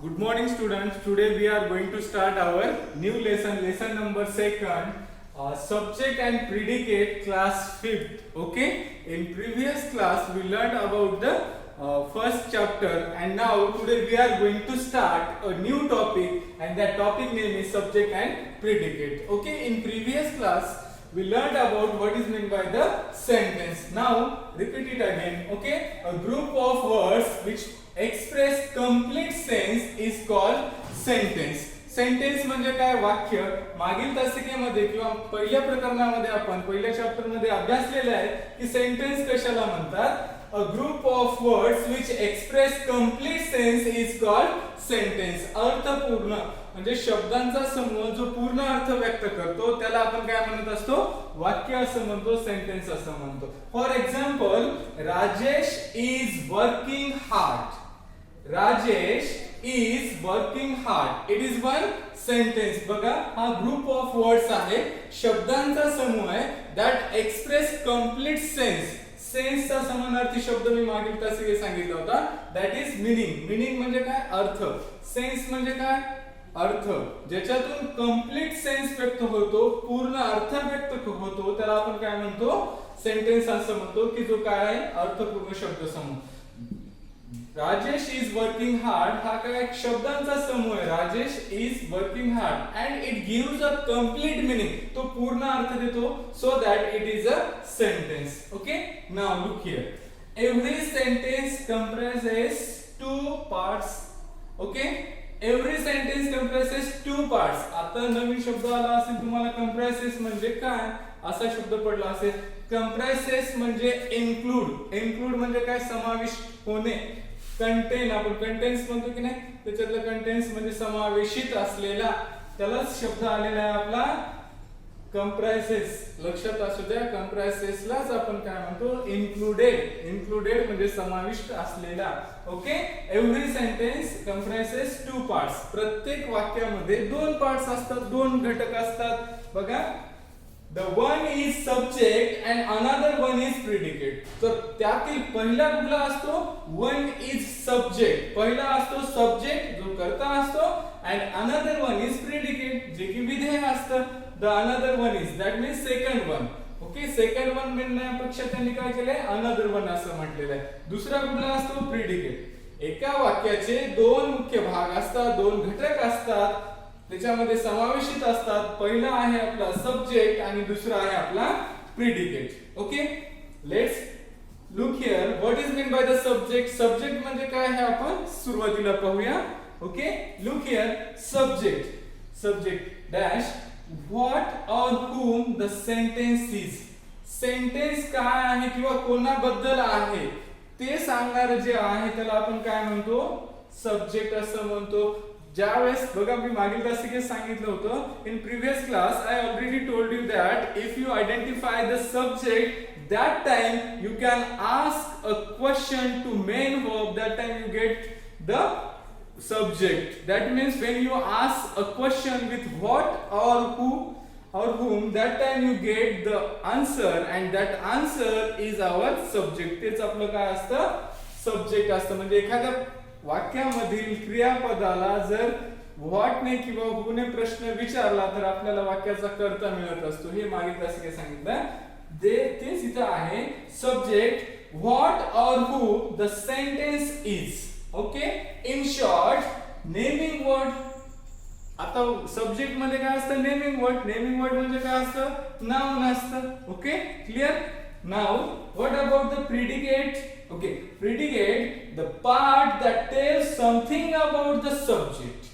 Good morning, students. Today we are going to start our new lesson number 2nd, subject and predicate, class 5th. Okay. In previous class we learned about the first chapter, and now today we are going to start a new topic, and that topic name is subject and predicate. Okay. In previous class we learned about what is meant by the sentence. Now repeat it again. Okay. A group of words which express complete sense is called sentence. Sentence म्हणजे काय? वाक्य. मागील तासिकेमध्ये किंवा पहिल्या प्रकरणामध्ये आपण पहिल्या chapter मध्ये अभ्यासलेले आहे की सेंटेन्स कशाला म्हणतात? A group of words which express complete sense is called sentence. अर्थपूर्ण म्हणजे शब्दांचा समूह जो पूर्ण अर्थ व्यक्त करतो त्याला आपण काय म्हणत असतो? वाक्य असं म्हणतो, सेंटेन्स असं म्हणतो. For example, Rajesh is working hard. Rajesh is working hard. It is one sentence. बघा, हा ग्रुप ऑफ वर्ड्स आहे, शब्दांचा समूह आहे that express complete sense. सेन्सचा समानार्थी शब्द मी मागील तासिकेत सांगितला होता, that is meaning. meaning म्हणजे काय? अर्थ. सेन्स म्हणजे काय? अर्थ. ज्याच्यातून कंप्लीट सेन्स व्यक्त होतो, पूर्ण अर्थ व्यक्त होतो, त्याला आपण काय म्हणतो? सेंटेन्स असं म्हणतो की जो काय आहे? अर्थपूर्ण शब्द समूह. राजेश इज वर्किंग हार्ड हा काय? एक शब्दांचा समूह आहे. Rajesh is working hard and it gives a complete meaning. तो पूर्ण अर्थ देतो, so that it is a sentence. Okay. Now look here. Every sentence comprises two parts. Okay. Every sentence comprises two parts. आता नवीन शब्द आला असेल तुम्हाला, कंप्राइजेस म्हणजे काय असा शब्द पडला असेल. कंप्राइजेस म्हणजे इन्क्लूड. इन्क्लूड म्हणजे काय? समाविष्ट होणे. कंटेन आपण कंटेन्स म्हणतो की नाही, त्याच्यातलं कंटेन्स म्हणजे समावेशित असलेला, त्यालाच शब्द आलेला आहे आपला कंप्राइसेस. लक्षात असू द्या, कंप्राइसेसलाच आपण काय म्हणतो? इन्क्लुडेड. इन्क्लुडेड म्हणजे समाविष्ट असलेला. Okay. Every sentence comprises two parts. प्रत्येक वाक्यामध्ये दोन पार्ट्स असतात, दोन घटक असतात. बघा, the one is subject and another one is predicate. तर त्यातील पहिला कुठला असतो? one is subject. पहिला असतो subject जो कर्ता असतो, and another one is predicate जे की विधेय असतं. the another one is that means second one. Okay. Second one म्हणण्यापेक्षा त्यांनी काय केलंय? another one असं म्हटलेलं आहे. दुसरा कुठला असतो? predicate. एका वाक्याचे दोन मुख्य भाग असतात, दोन घटक असतात, त्याच्यामध्ये समावेशित असतात. पहिला आहे आपला सब्जेक्ट आणि दुसरा आहे आपला predicate. Okay. Let's look here. What is mean by the subject? Subject म्हणजे काय हे आपण सुरुवातीला पाहूया. Okay. Look here. Subject. Subject dash what or whom the sentence is. Sentence काय आहे किंवा कोणाबद्दल आहे ते सांगणार जे आहे त्याला आपण काय म्हणतो? सब्जेक्ट असं म्हणतो. ज्यावेळेस बघा, मी मागील तासिकेत सांगितलं होतं, in previous class I already told you that if you identify the subject that time you can ask a question to main verb, that time you get the subject. That means when you ask a question with what or who or whom, that time you get the answer and that answer is our subject. तेच आपलं काय असतं? Subject असतं. म्हणजे एखाद्या वाक्यामधील क्रियापदाला जर what ने किंवा हु ने प्रश्न विचारला तर आपल्याला वाक्याचा कर्ता मिळत असतो. हे मागील तासिकेत सांगितलं. तेच इथं आहे. Subject what or who the sentence is. Okay. In short, naming word. आता सब्जेक्ट मध्ये काय असतं? Naming word. नेमिंग वर्ड म्हणजे काय असतं? नाउन असतं. Okay. Clear. Now what about the predicate? Okay, predicate, the part that tells something about the subject.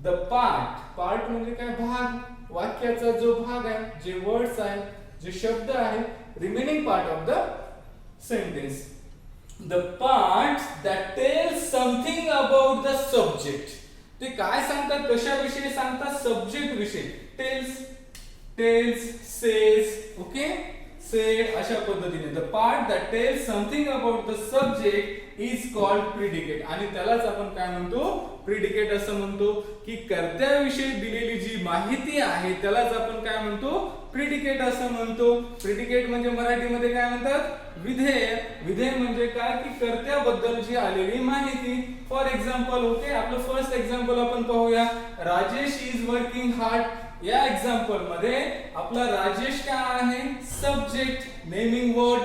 The part म्हणजे काय? भाग. वाक्याचा जो भाग आहे, जे वर्ड्स आहेत, जे शब्द आहेत, remaining part of the sentence. The part that tells something about the subject. ते काय सांगतात? कशाविषयी सांगतात? सब्जेक्ट विषयी. tells, says. ओके. said अशा पद्धतीने the part that tells something about the subject is called predicate आणि त्यालाच आपण काय म्हणतो predicate असं म्हणतो की कर्त्याविषयी दिलेली जी माहिती आहे त्यालाच आपण काय म्हणतो प्रिडिकेट असं म्हणतो. प्रिडिकेट म्हणजे मराठीमध्ये काय म्हणतात विधेय. विधेय म्हणजे काय की कर्त्याबद्दलची आलेली माहिती. फॉर एक्झाम्पल ओके आपलं फर्स्ट एक्झाम्पल आपण पाहूया. Rajesh is working hard. या एक्झाम्पल मध्ये आपला राजेश काय आहे subject naming word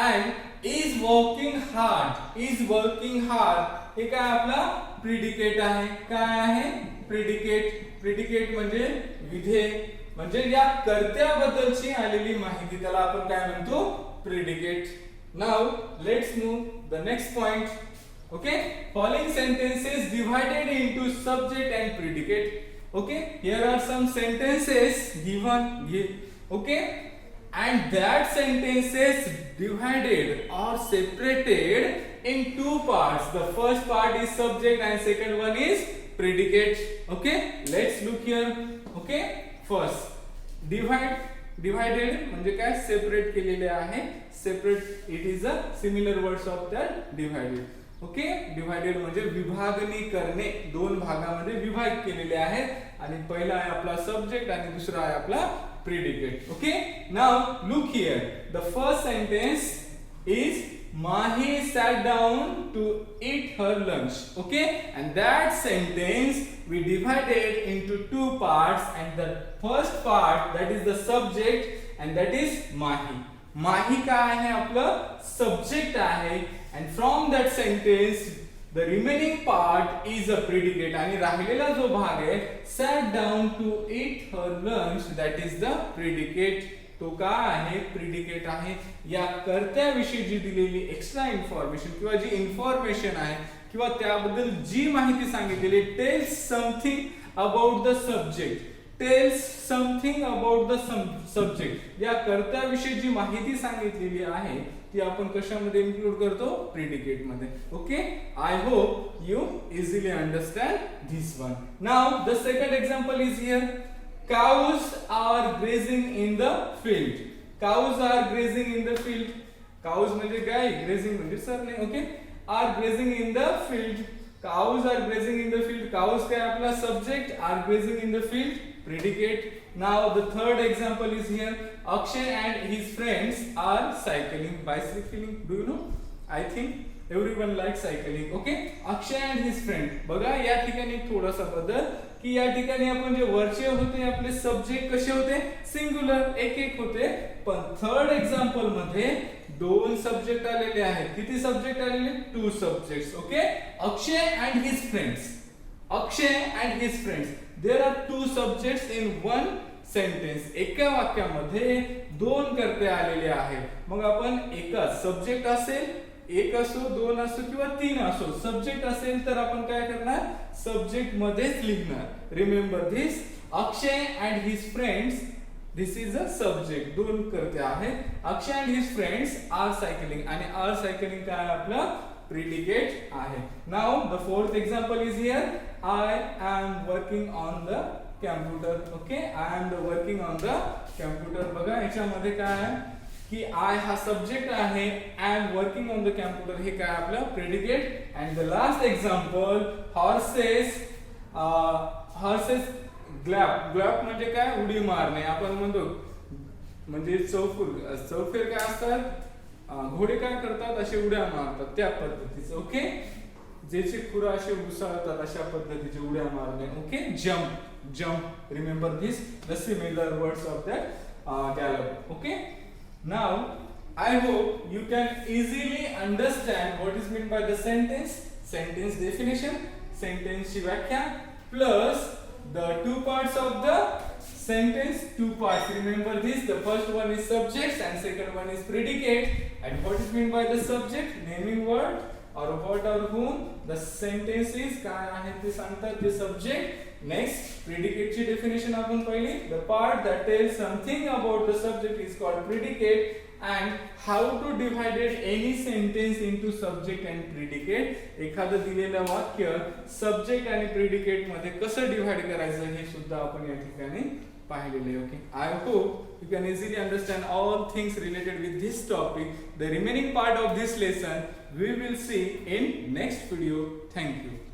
and is working hard. Is working hard हे काय आपला प्रिडिकेट आहे. काय आहे प्रिडिकेट. प्रिडिकेट म्हणजे विधेय म्हणजे या कर्त्याबद्दलची आलेली माहिती त्याला आपण काय म्हणतो predicate. Now let's move the next point. Okay following sentences divided into subject and predicate. Okay, here are some sentences given. Okay, and that sentences divided or separated in two parts. The first part is subject and second one is predicate. Okay, let's look here. Okay, first divided म्हणजे काय separate केलेले आहे. Separate it is a similar words of that divided. Okay divided म्हणजे विभागणी करणे. दोन भागामध्ये विभाग केलेले आहेत आणि पहिला आहे आपला सब्जेक्ट आणि दुसरा आहे आपला predicate. Okay now look here the first sentence is Mahi sat down to eat her lunch. Okay, and that sentence we divided into two parts, and the first part that is the subject and that is Mahi. Mahi काय आहे आपलं subject आहे and from that sentence the remaining part is a predicate आणि राहिलेला जो भाग आहे sat down to eat her lunch that is the predicate. तो काय आहे प्रिडिकेट आहे. या कर्त्याविषयी जी दिलेली एक्स्ट्रा इन्फॉर्मेशन किंवा जी इन्फॉर्मेशन आहे किंवा त्याबद्दल जी माहिती सांगितलेली tells something about the subject. Tells something about the subject. या कर्त्याविषयी जी माहिती सांगितलेली आहे ती आपण कशामध्ये इन्क्लूड करतो प्रिडिकेट मध्ये. Okay I hope you easily understand this one. Now the second example is here. Cows are grazing in the field. Cows are grazing in the field. Cows म्हणजे गाय, grazing म्हणजे चरणे. Okay are grazing in the field. Cows are grazing in the field. Cows काय आपला subject, are grazing in the field predicate. Now the third example is here. Akshay and his friends are cycling. Bicycling, do you know? I think everyone likes cycling. Okay Akshay and his friend. बघा या ठिकाणी थोडासा बदल की या ठिकाणी आपण जे वरचे होते आपले सब्जेक्ट कसे होते सिंग्युलर एक एक होते. पण थर्ड एक्झाम्पल मध्ये दोन सब्जेक्ट आलेले आहेत. किती सब्जेक्ट आलेले two subjects. Okay Akshay and his friends. Akshay and his friends there are two subjects in one sentence. एका वाक्यामध्ये दोन कर्ते आलेले आहेत. मग आपण एका सब्जेक्ट असेल एक असो दोन असो किंवा तीन असो सब्जेक्ट असेल तर आपण काय करणार सब्जेक्ट मध्येच लिखणार. Remember this Akshay and his friends this is a subject. दोन कर्ते आहेत. Akshay and his friends are cycling आणि आर सायकलिंग काय आपला प्रिडिकेट आहे. Now the fourth example is here. I am working on the computer. Okay I am working on the computer. बघा याच्यामध्ये काय आहे की आय हा सब्जेक्ट आहे and working on the computer हे काय आपलं predicate. And the last example horses. Horses ग्लॅप. ग्लॅप म्हणजे काय उडी मारणे. आपण म्हणतो म्हणजे चौफेर काय असतात घोडे काय करतात असे उड्या मारतात त्या पद्धतीचं. ओके ज्याचे खुरा असे उसळतात अशा पद्धतीचे उड्या मारणे. Okay jump. Jump remember this the similar words of that dialogue. Okay now I hope you can easily understand what is meant by the sentence, sentence definition, sentence ची व्याख्या plus the two parts of the sentence. Two parts, remember this. The first one is subject and second one is predicate. And what is meant by the subject? Naming word or what or whom. The sentence is काय आहे ते सांगतात ते subject. Next predicate ची definition आपण पाहिली. The part that tells something about the subject is called predicate. And how to divide any sentence into subject and predicate. एखादं दिलेलं वाक्य subject आणि predicate मध्ये कसं डिवाइड करायचं हे सुद्धा आपण या ठिकाणी पाहिलेलं आहे. Okay, I hope you can easily understand all things related with this topic. The remaining part of this lesson we will see in next video. Thank you.